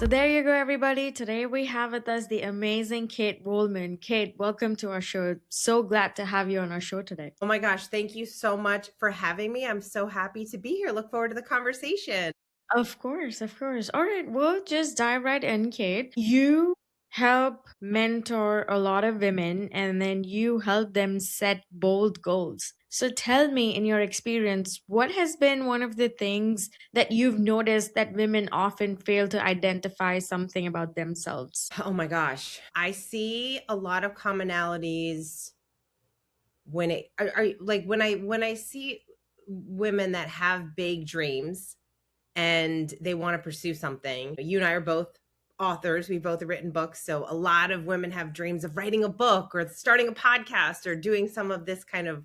So there you go, everybody. Today we have with us the amazing Kate Wolman. Kate, welcome to our show. So glad to have you on our show today. Oh my gosh, thank you so much for having me. I'm so happy to be here. Look forward to the conversation. Of course, of course. All right, we'll just dive right in, Kate. You help mentor a lot of women and then you help them set bold goals. So tell me, in your experience, what has been one of the things that you've noticed that women often fail to identify something about themselves? Oh my gosh, I see a lot of commonalities when it are like when I see women that have big dreams and they want to pursue something. You and I are both authors. We've both written books. So a lot of women have dreams of writing a book or starting a podcast or doing some of this kind of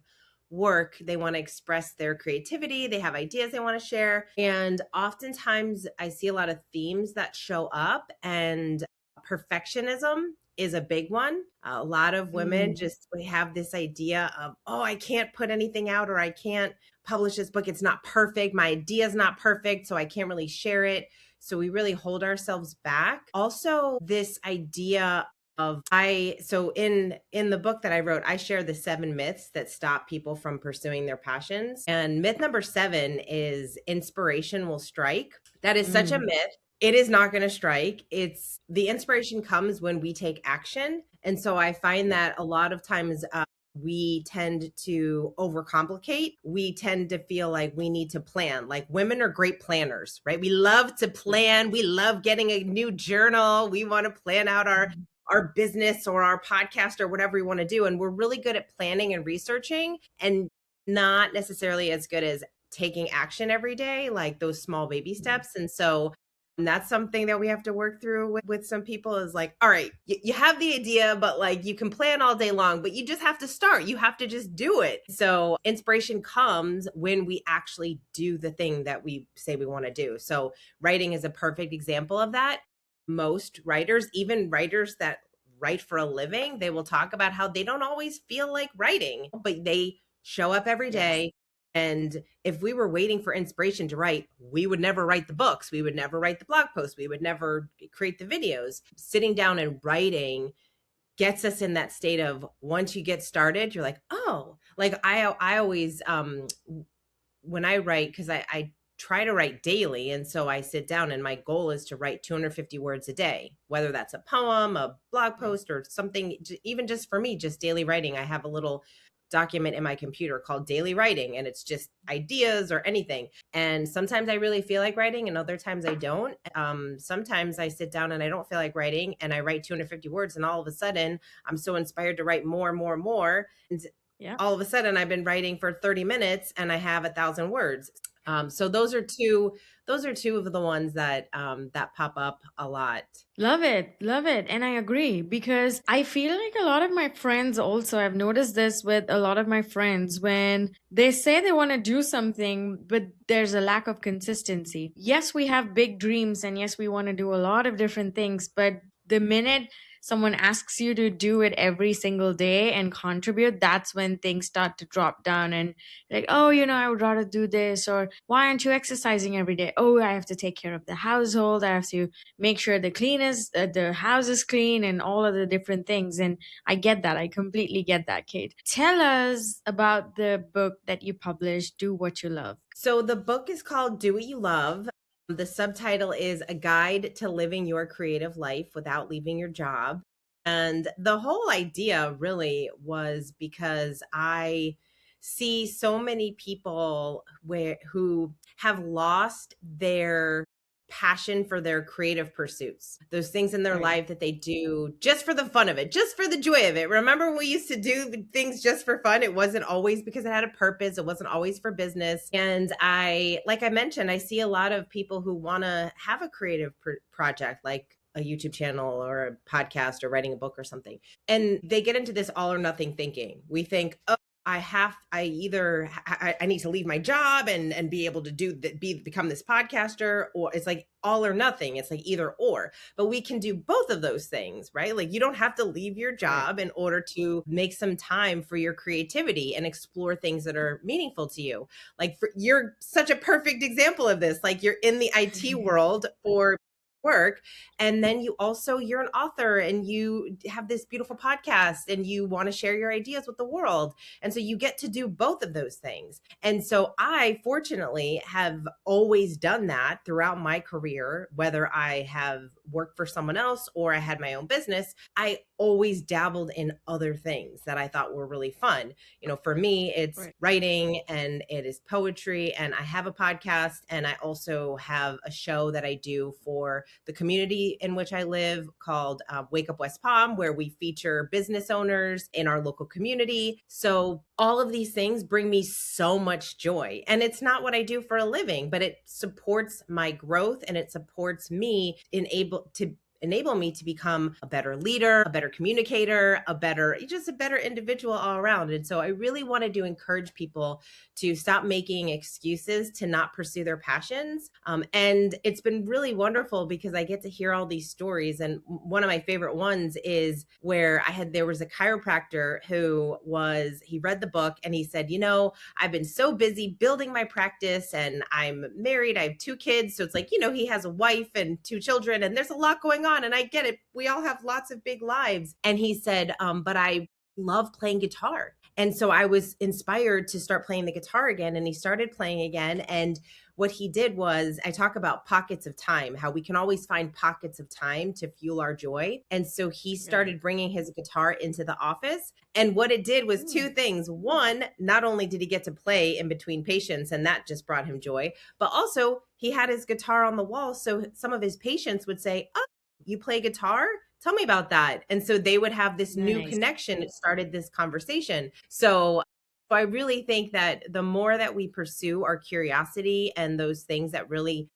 work. They want to express their creativity. They have ideas they want to share. And oftentimes I see a lot of themes that show up, and perfectionism is a big one. A lot of women just we have this idea of, oh, I can't put anything out, or I can't publish this book. It's not perfect. My idea is not perfect, so I can't really share it. So we really hold ourselves back. Also, this idea of in the book that I wrote, I share the 7 myths that stop people from pursuing their passions. And myth number 7 is inspiration will strike. That is such a Mm. myth. It is not going to strike. It's the inspiration comes when we take action. And so I find that a lot of times we tend to overcomplicate. We tend to feel like we need to plan. Like, women are great planners, right? We love to plan. We love getting a new journal. We want to plan out our business or our podcast or whatever we want to do. And we're really good at planning and researching, and not necessarily as good as taking action every day, like those small baby steps. And that's something that we have to work through with some people, is like, all right, you have the idea, but like, you can plan all day long, but you just have to start. You have to just do it. So inspiration comes when we actually do the thing that we say we want to do. So writing is a perfect example of that. Most writers, even writers that write for a living, they will talk about how they don't always feel like writing, but they show up every Yes. day. And if we were waiting for inspiration to write, we would never write the books. We would never write the blog posts. We would never create the videos. Sitting down and writing gets us in that state of, once you get started, you're like, oh, like I always, when I write, because I try to write daily. And so I sit down and my goal is to write 250 words a day, whether that's a poem, a blog post, or something, even just for me, just daily writing. I have a little document in my computer called daily writing, and it's just ideas or anything. And sometimes I really feel like writing and other times I don't. Sometimes I sit down and I don't feel like writing and I write 250 words, and all of a sudden I'm so inspired to write more and more and more. And Yeah. all of a sudden I've been writing for 30 minutes and I have 1,000 words. So those are two of the ones that that pop up a lot. Love it. Love it. And I agree because I feel like a lot of my friends also, I've noticed this with a lot of my friends when they say they want to do something, but there's a lack of consistency. Yes, we have big dreams and yes, we want to do a lot of different things, but the minute someone asks you to do it every single day and contribute, that's when things start to drop down and like, oh, I would rather do this, or why aren't you exercising every day? Oh, I have to take care of the household. I have to make sure the house is clean and all of the different things. And I get that. I completely get that, Kate. Tell us about the book that you published, Do What You Love. So the book is called Do What You Love. The subtitle is A Guide to Living Your Creative Life Without Leaving Your Job. And the whole idea really was because I see so many people who have lost their passion for their creative pursuits, those things in their Right. life that they do just for the fun of it, just for the joy of it. Remember, we used to do things just for fun. It wasn't always because it had a purpose. It wasn't always for business. And like I mentioned, I see a lot of people who want to have a creative project, like a YouTube channel or a podcast or writing a book or something. And they get into this all or nothing thinking. We think, oh, I need to leave my job and be able to become this podcaster, or it's like all or nothing. It's like either or, but we can do both of those things, right? Like, you don't have to leave your Right. job in order to make some time for your creativity and explore things that are meaningful to you. Like, you're such a perfect example of this. Like, you're in the IT world for work. And then you're an author and you have this beautiful podcast and you want to share your ideas with the world. And so you get to do both of those things. And so I fortunately have always done that throughout my career, whether I have worked for someone else or I had my own business. I always dabbled in other things that I thought were really fun. For me, it's Right. writing and it is poetry. And I have a podcast and I also have a show that I do for the community in which I live called Wake Up West Palm, where we feature business owners in our local community. So all of these things bring me so much joy. And it's not what I do for a living, but it supports my growth and it supports me enable me to become a better leader, a better communicator, just a better individual all around. And so I really wanted to encourage people to stop making excuses to not pursue their passions. And it's been really wonderful because I get to hear all these stories. And one of my favorite ones is where there was a chiropractor he read the book and he said, I've been so busy building my practice and I'm married. I have 2 kids. So it's like, he has a wife and 2 children and there's a lot going on. And I get it. We all have lots of big lives. And he said, but I love playing guitar. And so I was inspired to start playing the guitar again. And he started playing again. And what he did was, I talk about pockets of time, how we can always find pockets of time to fuel our joy. And so he Right. started bringing his guitar into the office. And what it did was 2 things. One, not only did he get to play in between patients, and that just brought him joy, but also he had his guitar on the wall. So some of his patients would say, "Oh, you play guitar? Tell me about that." And so they would have this new Nice. connection. It started this conversation. So I really think that the more that we pursue our curiosity and those things that really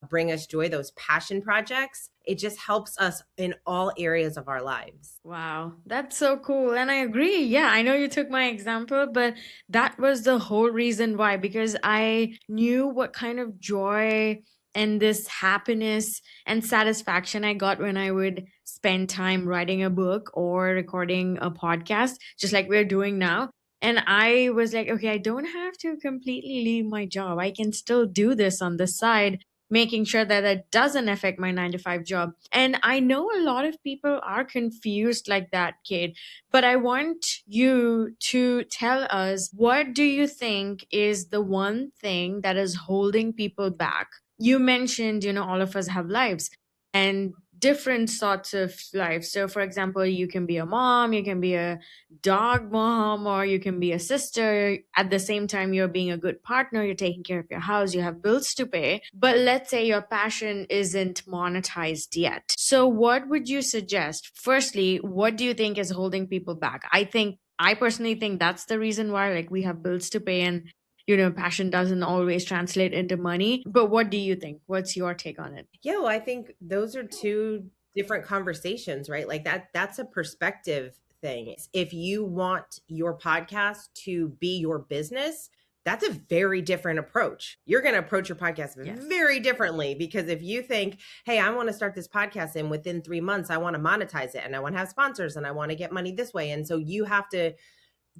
bring us joy, those passion projects, it just helps us in all areas of our lives. Wow, that's so cool. And I agree. Yeah, I know you took my example, but that was the whole reason why, because I knew what kind of joy and this happiness and satisfaction I got when I would spend time writing a book or recording a podcast, just like we're doing now. And I was like, okay, I don't have to completely leave my job. I can still do this on the side, making sure that it doesn't affect my 9 to 5 job. And I know a lot of people are confused like that, Kate, but I want you to tell us, what do you think is the one thing that is holding people back? You mentioned, all of us have lives and different sorts of lives. So, for example, you can be a mom, you can be a dog mom, or you can be a sister. At the same time, you're being a good partner, you're taking care of your house, you have bills to pay. But let's say your passion isn't monetized yet. So, what would you suggest? Firstly, what do you think is holding people back? I personally think that's the reason why, like, we have bills to pay and passion doesn't always translate into money. But what do you think? What's your take on it? Yeah, well, I think those are two different conversations, right? Like that's a perspective thing. If you want your podcast to be your business, that's a very different approach. You're going to approach your podcast Yes. very differently because if you think, "Hey, I want to start this podcast and within 3 months I want to monetize it and I want to have sponsors and I want to get money this way." And so you have to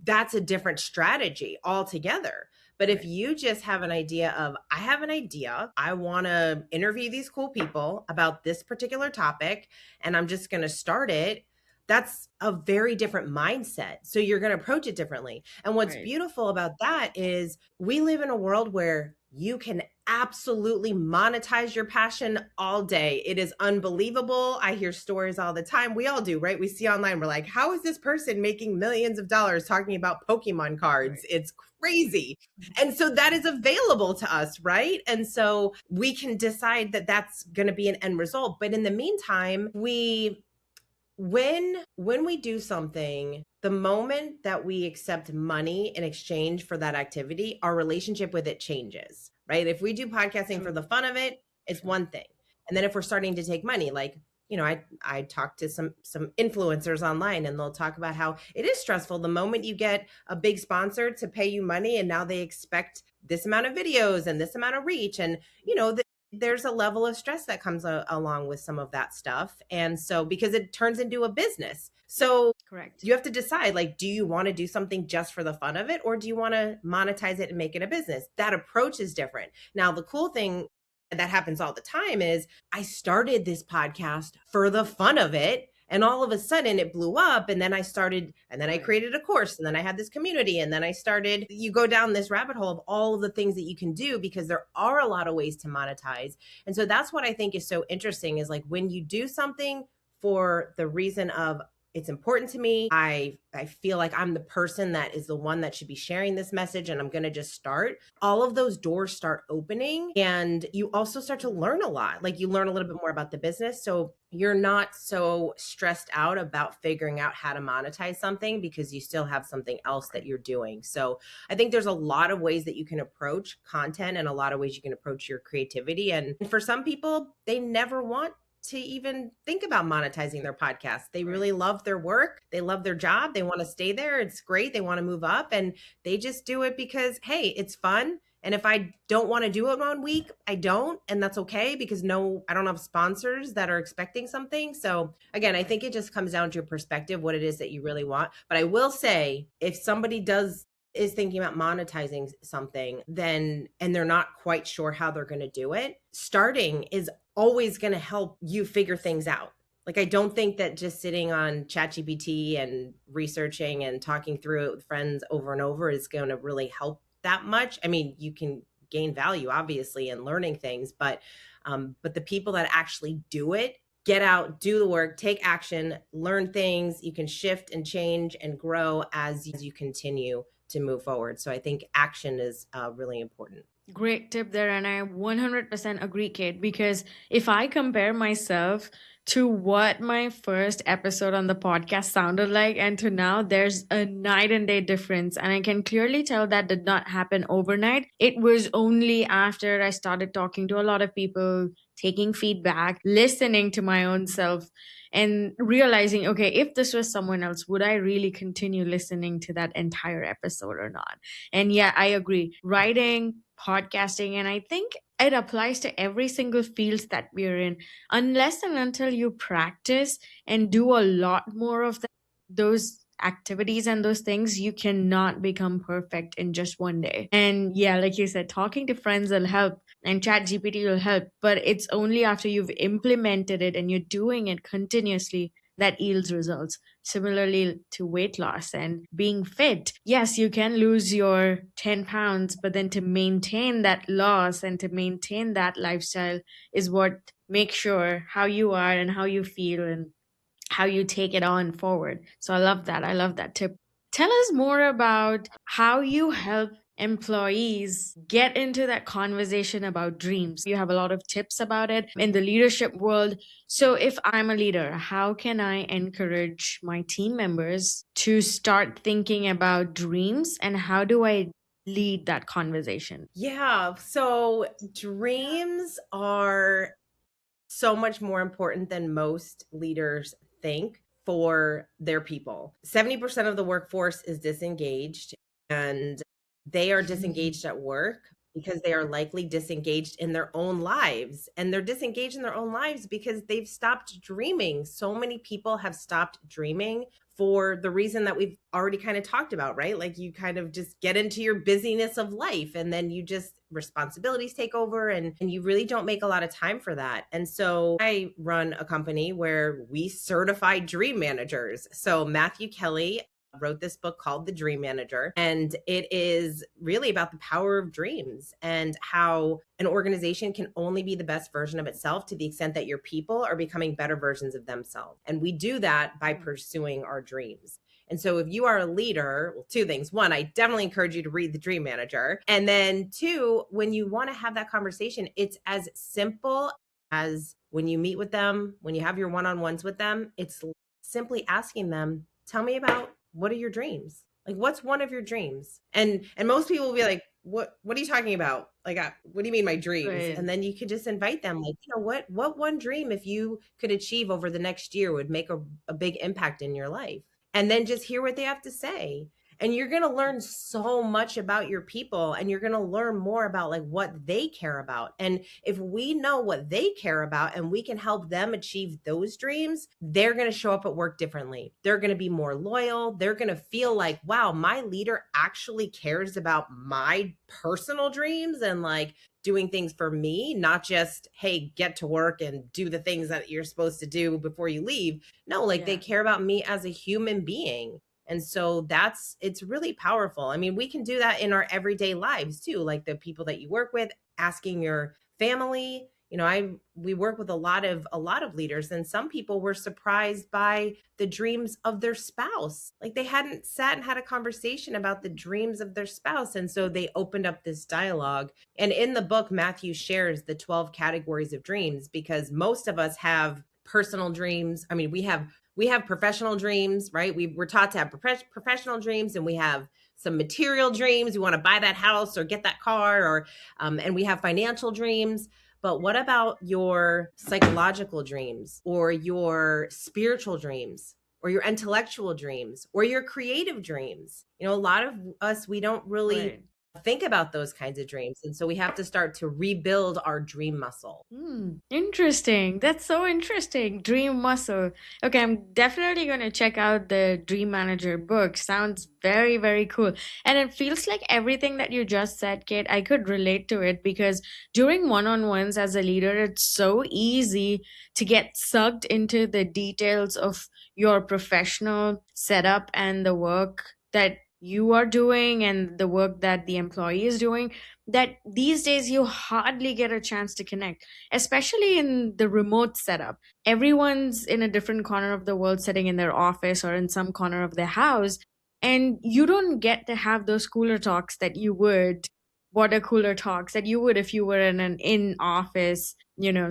that's a different strategy altogether. But if Right. you just have an idea of, I have an idea, I want to interview these cool people about this particular topic, and I'm just going to start it, that's a very different mindset. So you're going to approach it differently. And what's Right. beautiful about that is we live in a world where you can absolutely monetize your passion all day. It is unbelievable. I hear stories all the time. We all do, right? We see online, we're like, how is this person making millions of dollars talking about Pokemon cards? Right. It's crazy. And so that is available to us, right? And so we can decide that that's going to be an end result. But in the meantime, when we do something, the moment that we accept money in exchange for that activity, our relationship with it changes, right? If we do podcasting for True. the fun of it, it's True. one thing. And then if we're starting to take money, like, I talk to some influencers online and they'll talk about how it is stressful the moment you get a big sponsor to pay you money and now they expect this amount of videos and this amount of reach. And there's a level of stress that comes along with some of that stuff. And so, because it turns into a business. So Correct. you have to decide, like, do you want to do something just for the fun of it? Or do you want to monetize it and make it a business? That approach is different. Now, the cool thing that happens all the time is I started this podcast for the fun of it. And all of a sudden it blew up. And then I started, and then I created a course, and then I had this community. And then I started, you go down this rabbit hole of all of the things that you can do because there are a lot of ways to monetize. And so that's what I think is so interesting is like when you do something for the reason of, it's important to me. I feel like I'm the person that is the one that should be sharing this message, and I'm going to just start. All of those doors start opening, and you also start to learn a lot. Like you learn a little bit more about the business. So you're not so stressed out about figuring out how to monetize something because you still have something else that you're doing. So I think there's a lot of ways that you can approach content and a lot of ways you can approach your creativity. And for some people, they never want to even think about monetizing their podcast. They really love their work. They love their job. They want to stay there. It's great. They want to move up, and they just do it because, hey, it's fun. And if I don't want to do it 1 week, I don't. And that's okay because I don't have sponsors that are expecting something. So again, I think it just comes down to your perspective, what it is that you really want. But I will say, if somebody is thinking about monetizing something, then, and they're not quite sure how they're going to do it, starting is always going to help you figure things out. Like, I don't think that just sitting on ChatGPT and researching and talking through it with friends over and over is going to really help that much. I mean, you can gain value obviously in learning things, but the people that actually do it, get out, do the work, take action, learn things, you can shift and change and grow as you continue to move forward. So I think action is really important. Great tip there. And I 100% agree, Kate, because if I compare myself to what my first episode on the podcast sounded like and to now, there's a night and day difference. And I can clearly tell that did not happen overnight. It was only after I started talking to a lot of people, taking feedback, listening to my own self, and realizing, okay, if this was someone else, would I really continue listening to that entire episode or not? And yeah, I agree. Writing, podcasting, and I think it applies to every single field that we're in. Unless and until you practice and do a lot more of those activities and those things, you cannot become perfect in just one day. And yeah, like you said, talking to friends will help and chat gpt will help, but it's only after you've implemented it and you're doing it continuously that yields results. Similarly to weight loss and being fit, yes, you can lose your 10 pounds, but then to maintain that loss and to maintain that lifestyle is what makes sure how you are and how you feel and how you take it on forward. So I love that. I love that tip. Tell us more about how you help employees get into that conversation about dreams. You have a lot of tips about it in the leadership world. So if I'm a leader, how can I encourage my team members to start thinking about dreams, and how do I lead that conversation? Yeah. So dreams are so much more important than most leaders think for their people. 70% of the workforce is disengaged, and they are disengaged at work because they are likely disengaged in their own lives. And they're disengaged in their own lives because they've stopped dreaming. So many people have stopped dreaming for the reason that we've already kind of talked about, right? Like you kind of just get into your busyness of life, and then you just responsibilities take over, and you really don't make a lot of time for that. And so I run a company where we certify dream managers. So Matthew Kelly wrote this book called The Dream Manager, and it is really about the power of dreams and how an organization can only be the best version of itself to the extent that your people are becoming better versions of themselves. And we do that by pursuing our dreams. And so if you are a leader, well, two things. One, I definitely encourage you to read The Dream Manager. And then two, when you want to have that conversation, it's as simple as when you meet with them, when you have your one-on-ones with them, it's simply asking them, tell me about, what are your dreams? Like, what's one of your dreams? And most people will be like, what are you talking about? Like, what do you mean my dreams? Right. And then you could just invite them, like, what one dream, if you could achieve over the next year, would make a big impact in your life? And then just hear what they have to say. and you're going to learn so much about your people, and you're going to learn more about like what they care about. And if we know what they care about and we can help them achieve those dreams, they're going to show up at work differently. They're going to be more loyal. They're going to feel like, wow, my leader actually cares about my personal dreams and like doing things for me, not just, hey, get to work and do the things that you're supposed to do before you leave. No, like they Yeah. care about me as a human being. And so it's really powerful. I mean, we can do that in our everyday lives too, like the people that you work with, asking your family. You know, we work with a lot of leaders, and some people were surprised by the dreams of their spouse. Like they hadn't sat and had a conversation about the dreams of their spouse, and so they opened up this dialogue. And in the book, Matthew shares the 12 categories of dreams, because most of us have personal dreams. I mean, we have professional dreams, right? We're taught to have professional dreams, and we have some material dreams. We want to buy that house or get that car, or and we have financial dreams. But what about your psychological dreams, or your spiritual dreams, or your intellectual dreams, or your creative dreams? You know, a lot of us, we don't really Right. think about those kinds of dreams. And so we have to start to rebuild our dream muscle. Interesting. That's so interesting. Dream muscle. Okay, I'm definitely going to check out the Dream Manager book. Sounds very, very cool. And it feels like everything that you just said, Kate, I could relate to it because during one on ones as a leader, it's so easy to get sucked into the details of your professional setup and the work that you are doing and the work that the employee is doing, that these days you hardly get a chance to connect, especially in the remote setup. Everyone's in a different corner of the world, sitting in their office or in some corner of their house. And you don't get to have those cooler talks that you would, water cooler talks that you would if you were in an in office,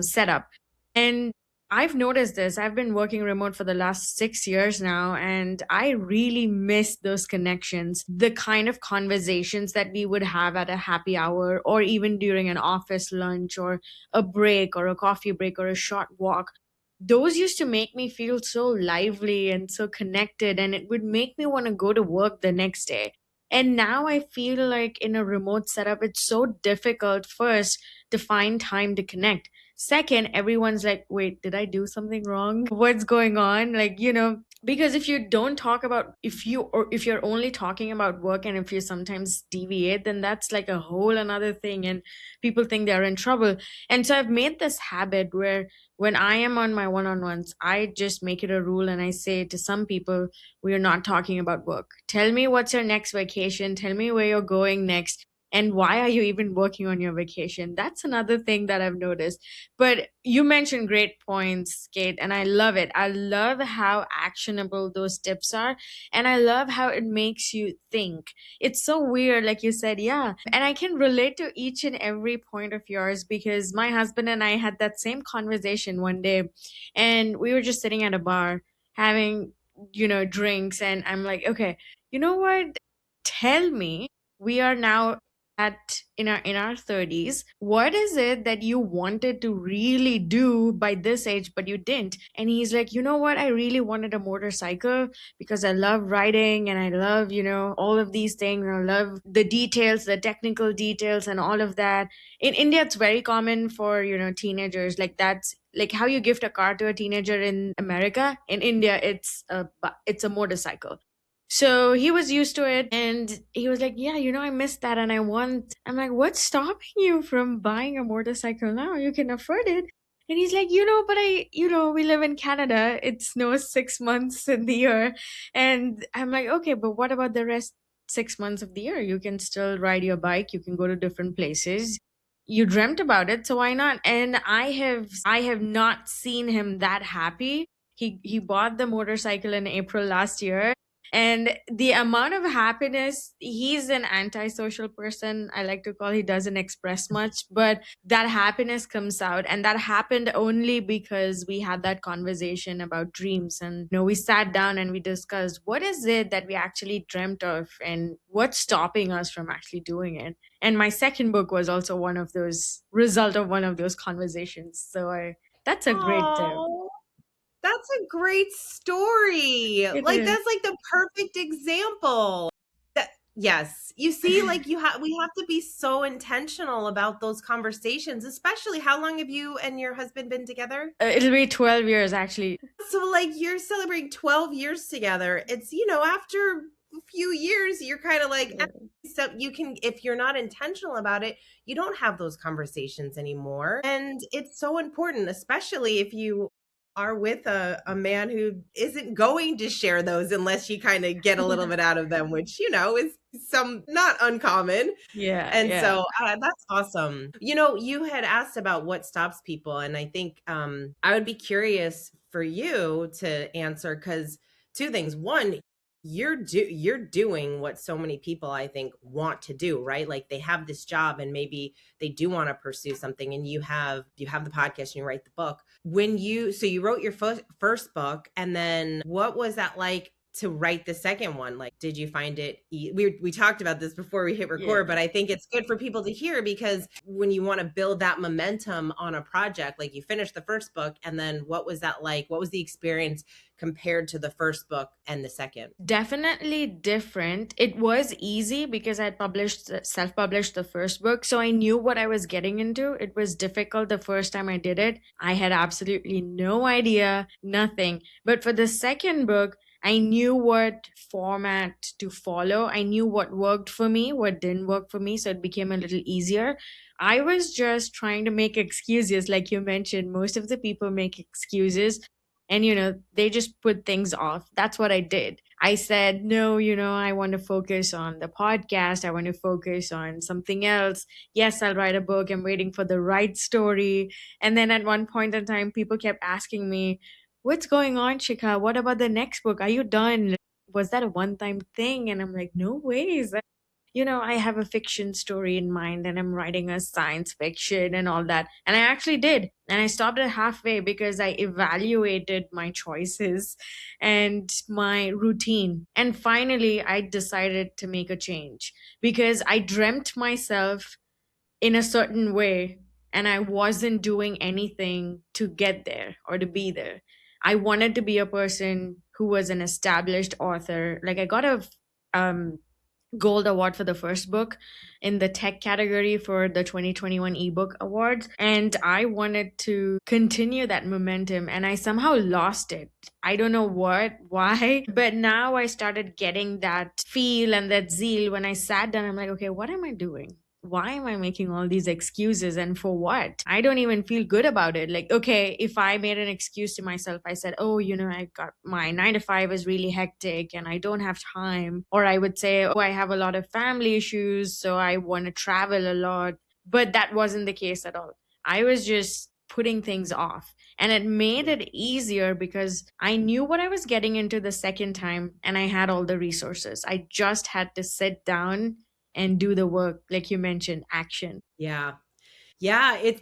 setup. And I've noticed this. I've been working remote for the last 6 years now, and I really miss those connections, the kind of conversations that we would have at a happy hour or even during an office lunch or a break or a coffee break or a short walk. Those used to make me feel so lively and so connected, and it would make me want to go to work the next day. And now I feel like in a remote setup, it's so difficult, first, to find time to connect. Second, everyone's like, wait, did I do something wrong? What's going on? Like, because if you don't talk about, if you're only talking about work and if you sometimes deviate, then that's like a whole another thing. And people think they're in trouble. And so I've made this habit where when I am on my one on ones, I just make it a rule and I say to some people, we are not talking about work. Tell me what's your next vacation. Tell me where you're going next. And why are you even working on your vacation? That's another thing that I've noticed. But you mentioned great points, Kate, and I love it. I love how actionable those tips are. And I love how it makes you think. It's so weird, like you said, yeah. And I can relate to each and every point of yours because my husband and I had that same conversation one day. And we were just sitting at a bar having, drinks. And I'm like, okay, you know what? Tell me, we are now at in our 30s, what is it that you wanted to really do by this age but you didn't? And he's like, you know what, I really wanted a motorcycle because I love riding and I love, all of these things. I love the details, the technical details and all of that. In India, it's very common for, teenagers, like that's like how you gift a car to a teenager in America. In India, it's a motorcycle. So he was used to it and he was like, yeah, I miss that. And I'm like, what's stopping you from buying a motorcycle now? You can afford it. And he's like, but we live in Canada. It snows 6 months in the year. And I'm like, okay, but what about the rest 6 months of the year? You can still ride your bike. You can go to different places. You dreamt about it. So why not? And I have not seen him that happy. He bought the motorcycle in April last year, and the amount of happiness, he's an antisocial person, I like to call. He doesn't express much, but that happiness comes out, and that happened only because we had that conversation about dreams. And we sat down and we discussed what is it that we actually dreamt of and what's stopping us from actually doing it. And my second book was also one of those result of one of those conversations. So I that's a great tip. Oh, that's a great story. It Like is. that's like the perfect example. Yes. You see, like we have to be so intentional about those conversations, especially how long have you and your husband been together? It'll be 12 years actually. So like you're celebrating 12 years together. It's, after a few years, you're kind of like, Yeah. so you can, if you're not intentional about it, you don't have those conversations anymore. And it's so important, especially if you are with a man who isn't going to share those unless you kind of get a little bit out of them, which, is some not uncommon. Yeah, And yeah. so that's awesome. You had asked about what stops people, and I think I would be curious for you to answer because two things. One, you're doing what so many people I think want to do, right? Like they have this job and maybe they do want to pursue something, and you have the podcast and you write the book. You wrote your first book, and then what was that like to write the second one? Like, did you find it we talked about this before we hit Yeah. record, but I think it's good for people to hear because when you want to build that momentum on a project, like you finished the first book, and then what was that like? What was the experience compared to the first book and the second? Definitely different. It was easy because I published, self published the first book. So I knew what I was getting into. It was difficult the first time I did it. I had absolutely no idea, nothing. But for the second book, I knew what format to follow. I knew what worked for me, what didn't work for me. So it became a little easier. I was just trying to make excuses. Like you mentioned, most of the people make excuses and they just put things off. That's what I did. I said, no, I want to focus on the podcast, I want to focus on something else. Yes, I'll write a book, I'm waiting for the right story. And then at one point in time, people kept asking me, what's going on, Shikha? What about the next book? Are you done? Was that a one time thing? And I'm like, no ways. I have a fiction story in mind and I'm writing a science fiction and all that. And I actually did. And I stopped it halfway because I evaluated my choices and my routine. And finally, I decided to make a change because I dreamt myself in a certain way and I wasn't doing anything to get there or to be there. I wanted to be a person who was an established author. Like I got a um gold award for the first book in the tech category for the 2021 ebook awards, and I wanted to continue that momentum and I somehow lost it. I don't know why, but now I started getting that feel and that zeal. When I sat down, I'm like, okay, what am I doing? Why am I making all these excuses and for what? I don't even feel good about it. Like, okay, if I made an excuse to myself, I said, oh, I got my 9 to 5 is really hectic and I don't have time. Or I would say, oh, I have a lot of family issues, so I want to travel a lot. But that wasn't the case at all. I was just putting things off. And it made it easier because I knew what I was getting into the second time and I had all the resources. I just had to sit down and do the work, like you mentioned, action. Yeah. Yeah, it's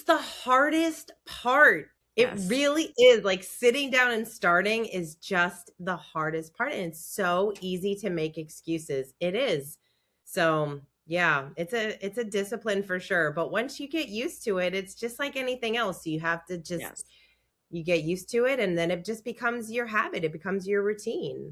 the hardest part. It Yes. really is. Like sitting down and starting is just the hardest part, and it's so easy to make excuses. It is. So, yeah, it's a discipline for sure, but once you get used to it, it's just like anything else. You have to just Yes. you get used to it and then it just becomes your habit. It becomes your routine.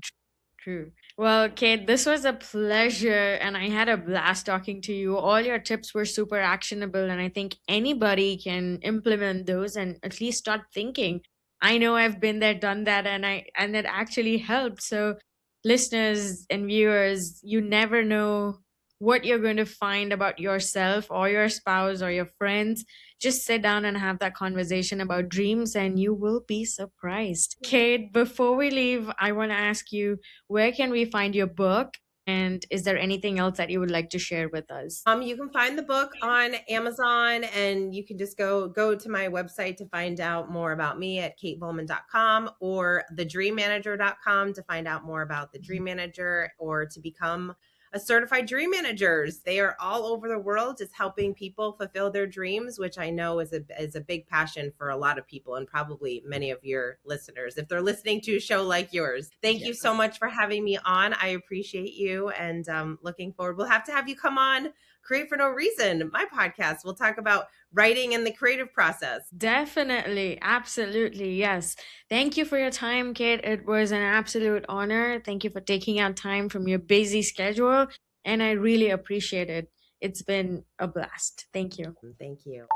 True. Well, Kate, this was a pleasure, and I had a blast talking to you. All your tips were super actionable, and I think anybody can implement those and at least start thinking. I know I've been there, done that, and it actually helped. So, listeners and viewers, you never know what you're going to find about yourself or your spouse or your friends. Just sit down and have that conversation about dreams, and you will be surprised. Kate, before we leave, I want to ask you, where can we find your book? And is there anything else that you would like to share with us? You can find the book on Amazon, and you can just go to my website to find out more about me at katevolman.com or thedreammanager.com to find out more about the Dream Manager or to become a certified dream managers. They are all over the world just helping people fulfill their dreams, which I know is a big passion for a lot of people and probably many of your listeners if they're listening to a show like yours. Thank you so Yes. much for having me on. I appreciate you, and looking forward. We'll have to have you come on Create for No Reason, my podcast. We'll talk about writing and the creative process. Definitely. Absolutely. Yes. Thank you for your time, Kate. It was an absolute honor. Thank you for taking out time from your busy schedule. And I really appreciate it. It's been a blast. Thank you. Thank you.